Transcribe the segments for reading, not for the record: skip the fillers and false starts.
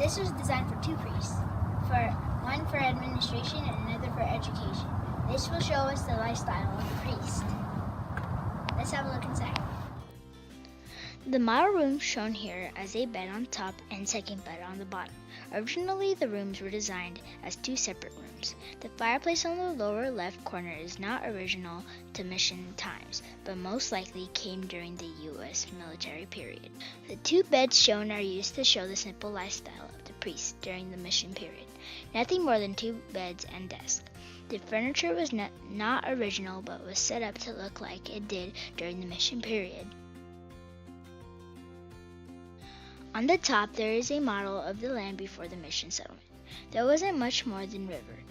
This was designed for two priests, one for administration and another for education. This will show us the lifestyle of the priest. Let's have a look inside. The model room shown here as a bed on top and second bed on the bottom. Originally, the rooms were designed as two separate rooms. The fireplace on the lower left corner is not original to mission times, but most likely came during the U.S. military period. The two beds shown are used to show the simple lifestyle of the priests during the mission period. Nothing more than two beds and desk. The furniture was not original, but was set up to look like it did during the mission period. On the top, there is a model of the land before the mission settlement. There wasn't much more than river.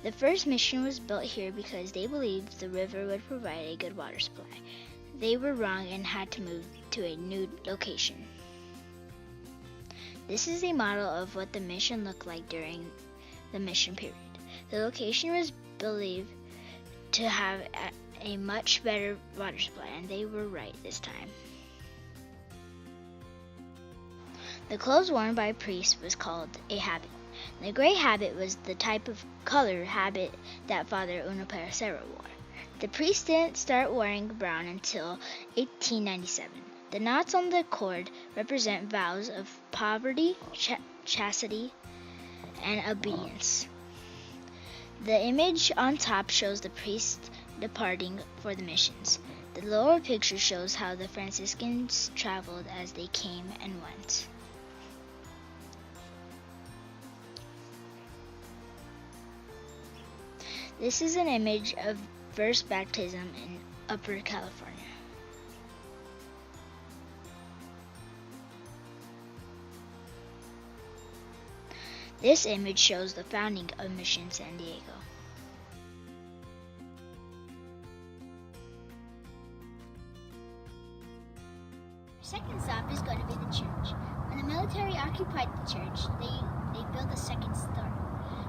The first mission was built here because they believed the river would provide a good water supply. They were wrong and had to move to a new location. This is a model of what the mission looked like during the mission period. The location was believed to have a much better water supply, and they were right this time. The clothes worn by priests was called a habit. The gray habit was the type of color habit that Father Unipero wore. The priests didn't start wearing brown until 1897. The knots on the cord represent vows of poverty, chastity, and obedience. The image on top shows the priests departing for the missions. The lower picture shows how the Franciscans traveled as they came and went. This is an image of first baptism in Upper California. This image shows the founding of Mission San Diego. Our second stop is going to be the church. When the military occupied the church, they built a second story.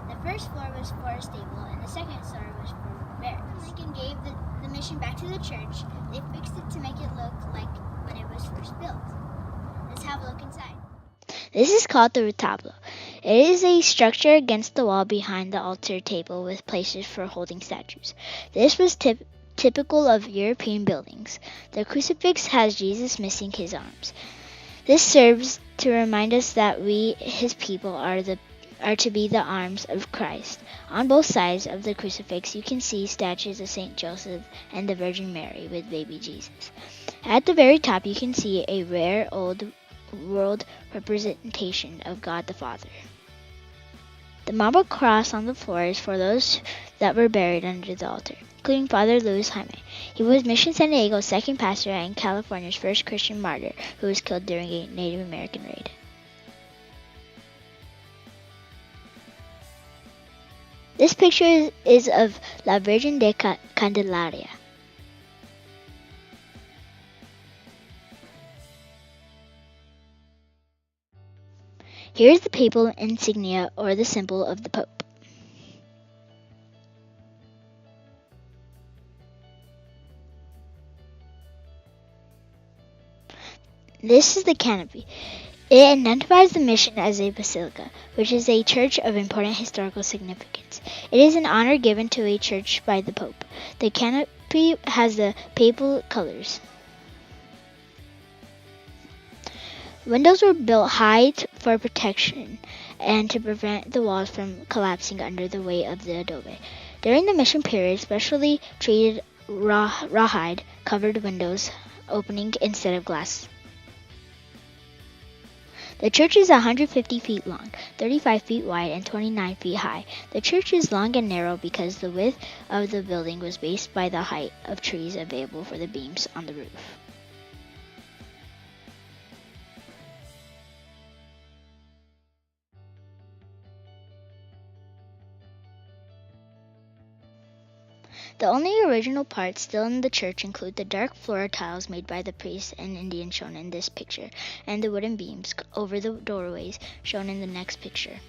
The first floor was for a stable, and the second story was for barracks. When Lincoln gave the mission back to the church, they fixed it to make it look like when it was first built. Let's have a look inside. This is called the retablo. It is a structure against the wall behind the altar table with places for holding statues. This was typical of European buildings. The crucifix has Jesus missing his arms. This serves to remind us that we, his people, are to be the arms of Christ. On both sides of the crucifix, you can see statues of Saint Joseph and the Virgin Mary with baby Jesus. At the very top, you can see a rare old world representation of God the Father. The marble cross on the floor is for those that were buried under the altar, including Father Luis Jaime. He was Mission San Diego's second pastor and California's first Christian martyr who was killed during a Native American raid. This picture is of La Virgen de Candelaria. Here is the papal insignia, or the symbol of the Pope. This is the canopy. It identifies the mission as a basilica, which is a church of important historical significance. It is an honor given to a church by the Pope. The canopy has the papal colors. Windows were built high for protection and to prevent the walls from collapsing under the weight of the adobe. During the mission period, specially treated rawhide covered windows opening instead of glass. The church is 150 feet long, 35 feet wide, and 29 feet high. The church is long and narrow because the width of the building was based by the height of trees available for the beams on the roof. The only original parts still in the church include the dark floor tiles made by the priests and Indians shown in this picture, and the wooden beams over the doorways shown in the next picture.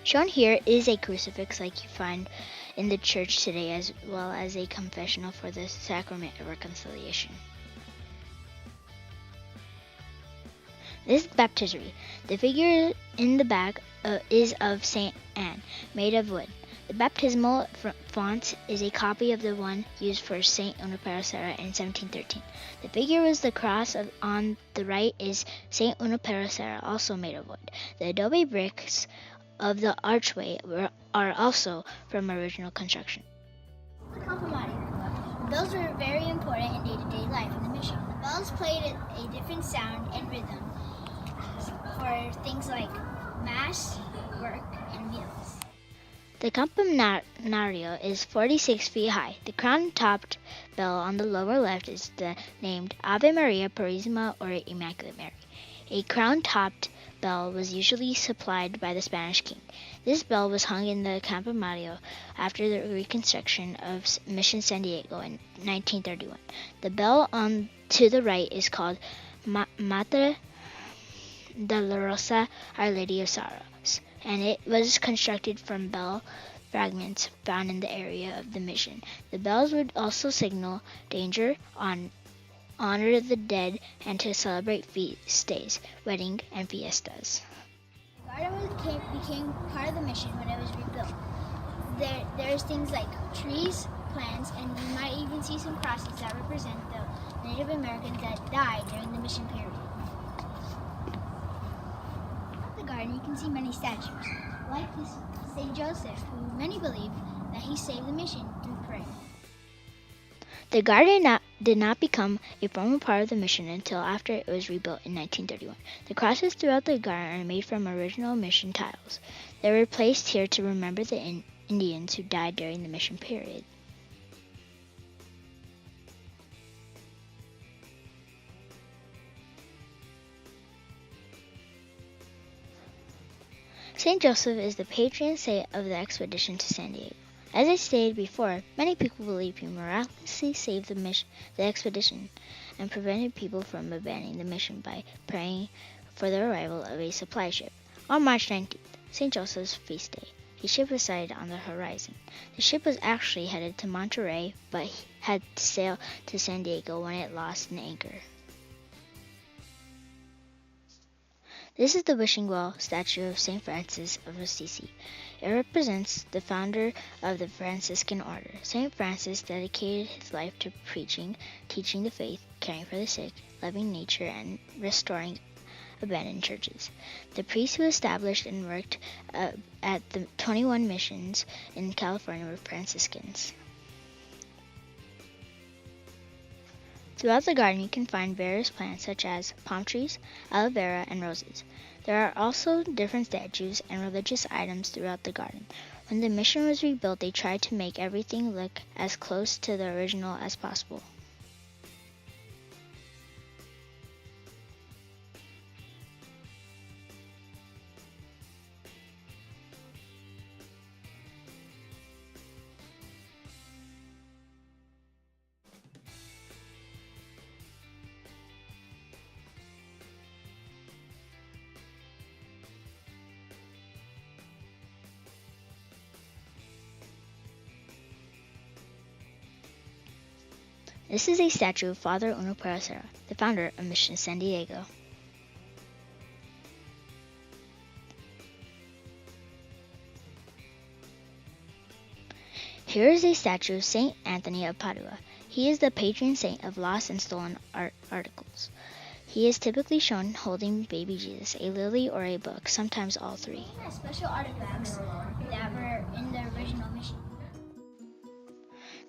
Shown here is a crucifix like you find in the church today, as well as a confessional for the sacrament of reconciliation. This is baptistery. The figure in the back is of Saint Anne, made of wood. The baptismal font is a copy of the one used for Saint Unipercera in 1713. The figure with the cross on the right is Saint Unipercera, also made of wood. The adobe bricks of the archway are also from original construction. The Campanario. Bells were very important in day-to-day life in the mission. The bells played a different sound and rhythm for things like mass, work, and meals. The campanario is 46 feet high. The crown-topped bell on the lower left is named Ave Maria Purísima or Immaculate Mary. A crown-topped bell was usually supplied by the Spanish king. This bell was hung in the campanario after the reconstruction of Mission San Diego in 1931. The bell on to the right is called Mater Dolorosa, Our Lady of Sorrows, and it was constructed from bell fragments found in the area of the mission. The bells would also signal danger, honor the dead, and to celebrate feast days, weddings, and fiestas. The garden became part of the mission when it was rebuilt. There's things like trees, plants, and you might even see some crosses that represent the Native Americans that died during the mission period. Garden, you can see many statues, like this St. Joseph, who many believe that he saved the mission through prayer. The garden did not become a formal part of the mission until after it was rebuilt in 1931. The crosses throughout the garden are made from original mission tiles. They were placed here to remember the Indians who died during the mission period. St. Joseph is the patron saint of the expedition to San Diego. As I stated before, many people believe he miraculously saved the expedition and prevented people from abandoning the mission by praying for the arrival of a supply ship. On March 19th, St. Joseph's feast day, a ship was sighted on the horizon. The ship was actually headed to Monterey, but had to sail to San Diego when it lost an anchor. This is the wishing well statue of St. Francis of Assisi. It represents the founder of the Franciscan order. St. Francis dedicated his life to preaching, teaching the faith, caring for the sick, loving nature, and restoring abandoned churches. The priest who established and worked at the 21 missions in California were Franciscans. Throughout the garden, you can find various plants such as palm trees, aloe vera, and roses. There are also different statues and religious items throughout the garden. When the mission was rebuilt, they tried to make everything look as close to the original as possible. This is a statue of Father Unipercera, the founder of Mission San Diego. Here is a statue of Saint Anthony of Padua. He is the patron saint of lost and stolen articles. He is typically shown holding baby Jesus, a lily, or a book, sometimes all three. Special artifacts that were in the original mission.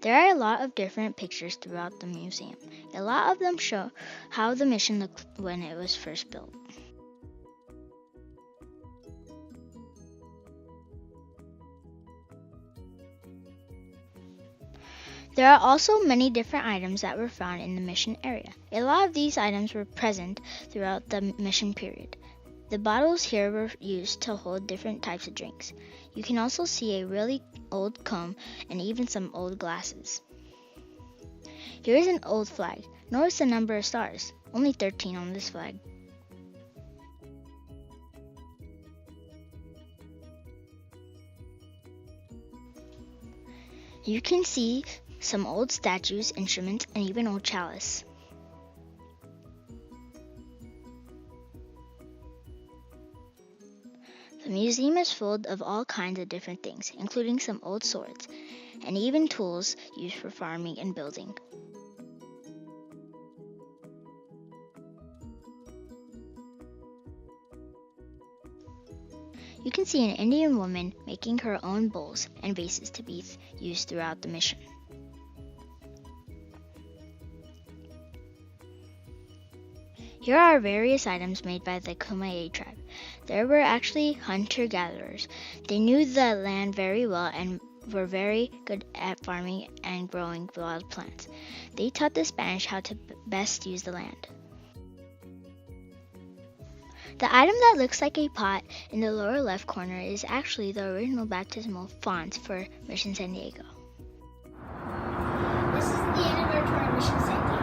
There are a lot of different pictures throughout the museum. A lot of them show how the mission looked when it was first built. There are also many different items that were found in the mission area. A lot of these items were present throughout the mission period. The bottles here were used to hold different types of drinks. You can also see a really old comb and even some old glasses. Here is an old flag. Notice the number of stars, only 13 on this flag. You can see some old statues, instruments, and even old chalice. The museum is full of all kinds of different things, including some old swords, and even tools used for farming and building. You can see an Indian woman making her own bowls and vases to be used throughout the mission. Here are various items made by the Kumeyaay tribe. They were actually hunter-gatherers. They knew the land very well and were very good at farming and growing wild plants. They taught the Spanish how to best use the land. The item that looks like a pot in the lower left corner is actually the original baptismal font for Mission San Diego. This is the end of our tour of Mission San Diego.